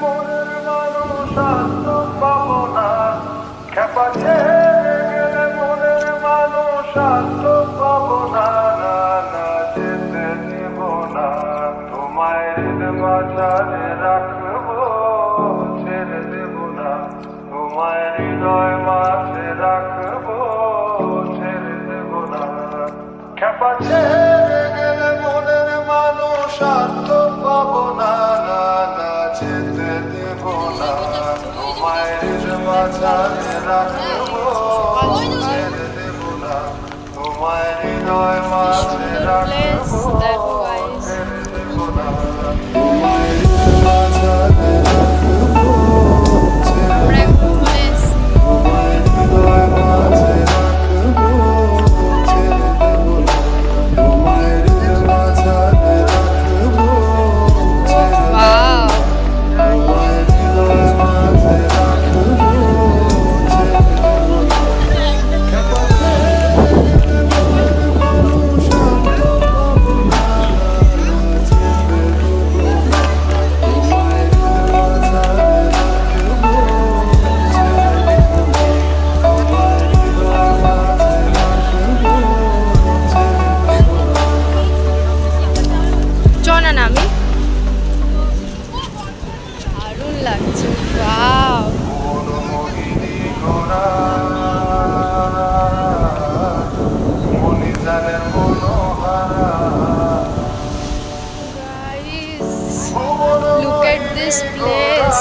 মনের মানুষ আর তো পাবো না, খেপা ছেড়ে গেলে মনের মানুষ আর তো পাবো না, না না যেতে দেব না, তোমায় মাঝারে রাখবো, ছেড়ে দেব না, তোমায় হৃদয় মাঝে রাখবো, ছেড়ে দেব না, খেপা ছেড়ে গেলে মনের মানুষ আর তো পাবো না, না না যেতে দেব না, তোমায় মাঝারে রাখবো, ছেড়ে দেব না, তোমায় হৃদয় মাঝে রাখবো, ছেড়ে দেব না, তোমায় মাঝারে রাখবো, ছেড়ে দেব না, তোমায় হৃদয় মাঝে রাখবো, ছেড়ে দেব না, তোমায় হৃদয় মাঝারে রাখবো, ছেড়ে দেব না, তোমায় হৃদয় মাঝে রাখবো, ছেড়ে দেব না, খেপা ছেড়ে গেলে মানুষ আর তো পাবো না, যেতে দেব না, তোমায় হৃদয় মাঝারে রাখবো, ছেড়ে দেব না, তোমায় হৃদয় মাঝে রাখবো, ছেড়ে দেব না। চনা না আমি দারুণ লাগছে। ওয়াও মনোমোহিনী গোরা মনিজানের মনোহারা guys, look at this place.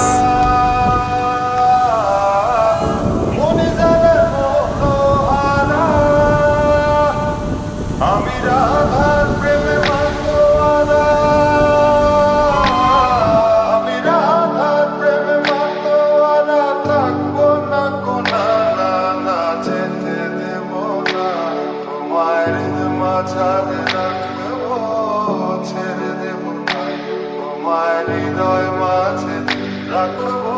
মনিজানের মনোহারা আমি রাধার প্রেমে মাতোয়ারা, আমি রাধার প্রেমে মাতোয়ারা, থাকবো না কোনা, না না যেতে দেব না, তোমায় মাঝারে রাখবো, ছেড়ে দেব না, তোমায় হৃদয় মাঝে রাখবো,